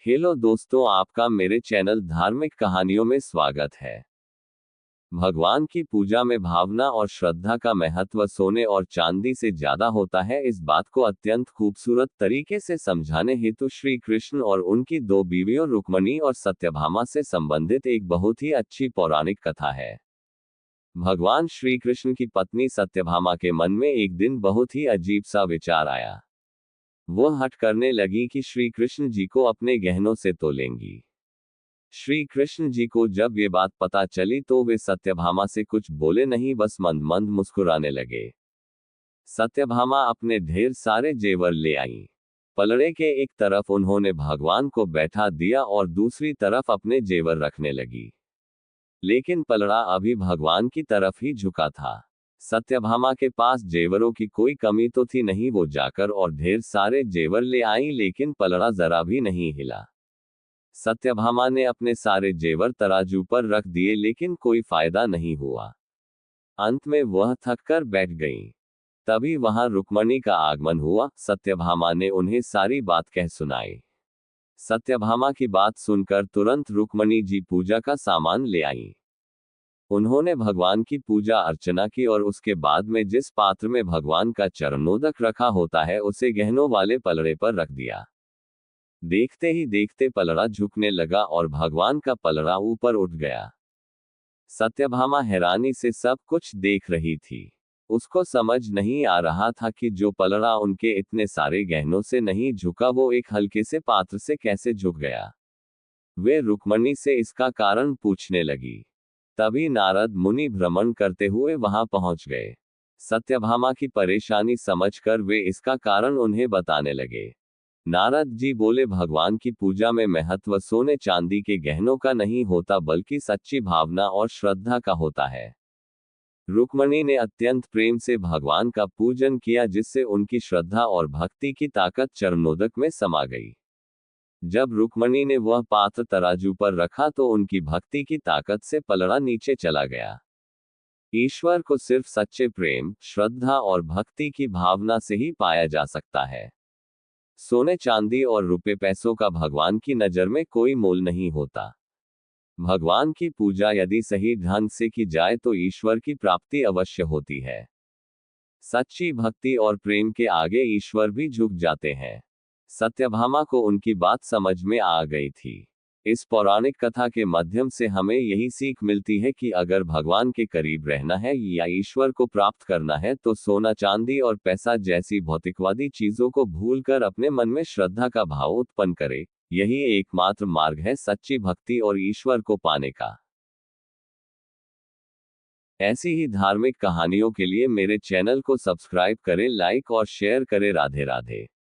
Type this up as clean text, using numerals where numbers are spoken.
Hello दोस्तों, आपका मेरे चैनल धार्मिक कहानियों में स्वागत है। भगवान की पूजा में भावना और श्रद्धा का महत्व सोने और चांदी से ज्यादा होता है। इस बात को अत्यंत खूबसूरत तरीके से समझाने हेतु श्री कृष्ण और उनकी दो बीवियों रुक्मणी और सत्यभामा से संबंधित एक बहुत ही अच्छी पौराणिक कथा है। भगवान श्री कृष्ण की पत्नी सत्यभामा के मन में एक दिन बहुत ही अजीब सा विचार आया। वो हठ करने लगी कि श्री कृष्ण जी को अपने गहनों से तोलेंगी। श्री कृष्ण जी को जब ये बात पता चली तो वे सत्यभामा से कुछ बोले नहीं, बस मंद मंद मुस्कुराने लगे। सत्यभामा अपने ढेर सारे जेवर ले आईं। पलड़े के एक तरफ उन्होंने भगवान को बैठा दिया और दूसरी तरफ अपने जेवर रखने लगी। लेकिन पलड़ा अभी भगवान की तरफ ही झुका था। सत्यभामा के पास जेवरों की कोई कमी तो थी नहीं, वो जाकर और ढेर सारे जेवर ले आई, लेकिन पलड़ा जरा भी नहीं हिला। सत्यभामा ने अपने सारे जेवर तराजू पर रख दिए, लेकिन कोई फायदा नहीं हुआ। अंत में वह थक कर बैठ गईं। तभी वहां रुक्मणी का आगमन हुआ। सत्यभामा ने उन्हें सारी बात कह सुनाई। सत्यभामा की बात सुनकर तुरंत रुक्मणी जी पूजा का सामान ले आईं। उन्होंने भगवान की पूजा अर्चना की और उसके बाद में जिस पात्र में भगवान का चरणोदक रखा होता है उसे गहनों वाले पलड़े पर रख दिया। देखते ही देखते पलड़ा झुकने लगा और भगवान का पलड़ा ऊपर उठ गया। सत्यभामा हैरानी से सब कुछ देख रही थी। उसको समझ नहीं आ रहा था कि जो पलड़ा उनके इतने सारे गहनों से नहीं झुका वो एक हल्के से पात्र से कैसे झुक गया। वे रुक्मणी से इसका कारण पूछने लगी। तभी नारद मुनि भ्रमण करते हुए वहां पहुंच गए। सत्यभामा की परेशानी समझकर वे इसका कारण उन्हें बताने लगे। नारद जी बोले, भगवान की पूजा में महत्व सोने चांदी के गहनों का नहीं होता, बल्कि सच्ची भावना और श्रद्धा का होता है। रुक्मणी ने अत्यंत प्रेम से भगवान का पूजन किया, जिससे उनकी श्रद्धा और भक्ति की ताकत चरणोदक में समा गई। जब रुक्मणी ने वह पात्र तराजू पर रखा तो उनकी भक्ति की ताकत से पलड़ा नीचे चला गया। ईश्वर को सिर्फ सच्चे प्रेम, श्रद्धा और भक्ति की भावना से ही पाया जा सकता है। सोने चांदी और रुपए पैसों का भगवान की नजर में कोई मोल नहीं होता। भगवान की पूजा यदि सही ढंग से की जाए तो ईश्वर की प्राप्ति अवश्य होती है। सच्ची भक्ति और प्रेम के आगे ईश्वर भी झुक जाते हैं। सत्यभामा को उनकी बात समझ में आ गई थी। इस पौराणिक कथा के माध्यम से हमें यही सीख मिलती है कि अगर भगवान के करीब रहना है या ईश्वर को प्राप्त करना है तो सोना चांदी और पैसा जैसी भौतिकवादी चीजों को भूलकर अपने मन में श्रद्धा का भाव उत्पन्न करे। यही एकमात्र मार्ग है सच्ची भक्ति और ईश्वर को पाने का। ऐसी ही धार्मिक कहानियों के लिए मेरे चैनल को सब्सक्राइब करें, लाइक और शेयर करें। राधे राधे।